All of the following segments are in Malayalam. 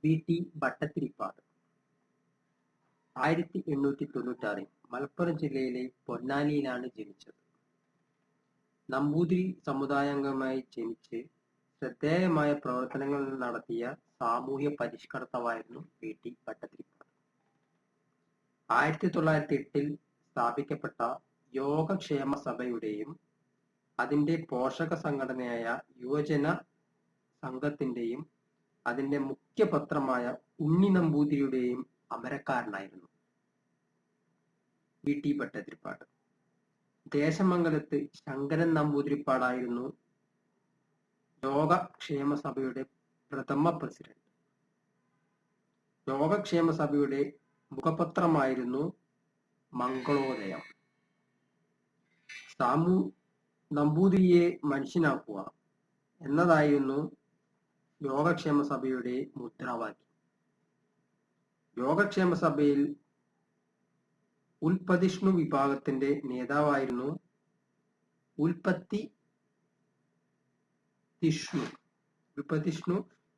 വി ടി ഭട്ടതിരിപ്പാട് 1896 മലപ്പുറം ജില്ലയിലെ പൊന്നാനിയിലാണ് ജനിച്ചത്. നമ്പൂതിരി സമുദായാംഗമായി ജനിച്ച് ശ്രദ്ധേയമായ പ്രവർത്തനങ്ങൾ നടത്തിയ സാമൂഹ്യ പരിഷ്കർത്താവായിരുന്നു വി ടി ഭട്ടതിരിപ്പാട്. 1908 സ്ഥാപിക്കപ്പെട്ട യോഗക്ഷേമ സഭയുടെയും അതിന്റെ പോഷക സംഘടനയായ യുവജന സംഘത്തിന്റെയും അതിന്റെ മുഖ്യപത്രമായ ഉണ്ണി നമ്പൂതിരിയുടെയും അമരക്കാരനായിരുന്നു വി ടി ഭട്ടതിരിപ്പാട്. ദേശമംഗലത്ത് ശങ്കരൻ നമ്പൂതിരിപ്പാടായിരുന്നു യോഗക്ഷേമ സഭയുടെ പ്രഥമ പ്രസിഡന്റ്. യോഗക്ഷേമ സഭയുടെ മുഖപത്രമായിരുന്നു മംഗളോദയം. നമ്പൂതിരിയെ മനുഷ്യനാക്കുക എന്നതായിരുന്നു യോഗക്ഷേമ സഭയുടെ മുദ്രാവാക്യം. യോഗക്ഷേമ സഭയിൽ ഉൽപ്പതിഷ്ണു വിഭാഗത്തിന്റെ നേതാവായിരുന്നു ഉൽപ്പത്തിഷ്ണു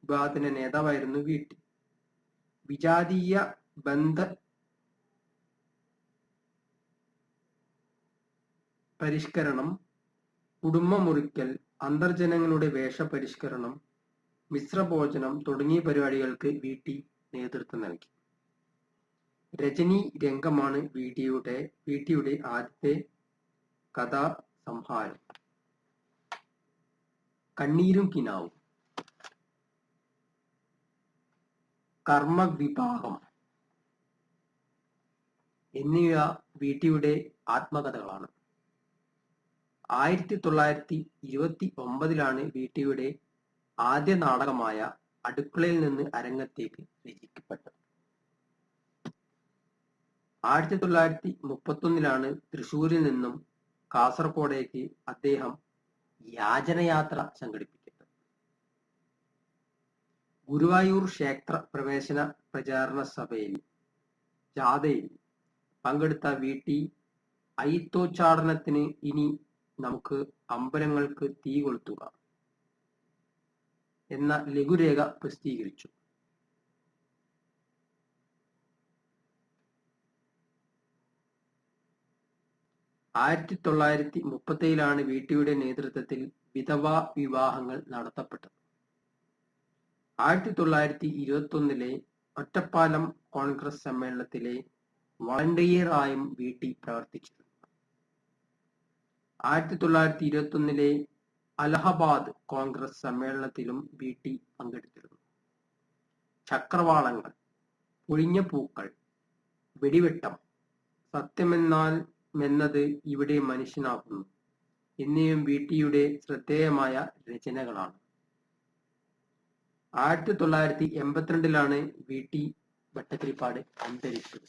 വിഭാഗത്തിന്റെ നേതാവായിരുന്നു വി ടി. വിജാതീയ ബന്ധ പരിഷ്കരണം, കുടുംബമുറിക്കൽ, അന്തർജനങ്ങളുടെ വേഷപരിഷ്കരണം, മിശ്രഭോജനം തുടങ്ങിയ പരിപാടികൾക്ക് വി ടി നേതൃത്വം നൽകി. രജനി രംഗമാണ് വി ടിയുടെ ആദ്യത്തെ കഥാസംഹാരം. കണ്ണീരും കിനാവും, കർമ്മവിഭാഗം എന്നിവ വി ടിയുടെ ആത്മകഥകളാണ്. 1929 വി ടിയുടെ ആദ്യ നാടകമായ അടുക്കളയിൽ നിന്ന് അരങ്ങത്തേക്ക് രചിക്കപ്പെട്ടത്. 1931 തൃശൂരിൽ നിന്നും കാസർഗോഡേക്ക് അദ്ദേഹം യാചനയാത്ര സംഘടിപ്പിക്കുന്നത്. ഗുരുവായൂർ ക്ഷേത്ര പ്രവേശന പ്രചാരണ ജാഥയിൽ പങ്കെടുത്ത വി ടി അയിത്തോച്ചാടനത്തിന് ഇനി നമുക്ക് അമ്പലങ്ങൾക്ക് തീ കൊളുത്തുക എന്ന ലഘുരേഖ പ്രസിദ്ധീകരിച്ചു. 1937 വി ടിയുടെ നേതൃത്വത്തിൽ വിധവാ വിവാഹങ്ങൾ നടത്തപ്പെട്ടത്. 1921 ഒറ്റപ്പാലം കോൺഗ്രസ് സമ്മേളനത്തിലെ വളണ്ടിയറായും വി ടി പ്രവർത്തിച്ചിരുന്നു. 1921 അലഹബാദ് കോൺഗ്രസ് സമ്മേളനത്തിലും വി ടി പങ്കെടുത്തിരുന്നു. ചക്രവാളങ്ങൾ, പൊഴിഞ്ഞ പൂക്കൾ, വെടിവെട്ടം, സത്യമെന്നത് ഇവിടെ മനുഷ്യനാക്കുന്നു എന്നിവയും വി ടിയുടെ ശ്രദ്ധേയമായ രചനകളാണ്. 1982 വി ടി ഭട്ടതിരിപ്പാട് അന്തരിച്ചത്.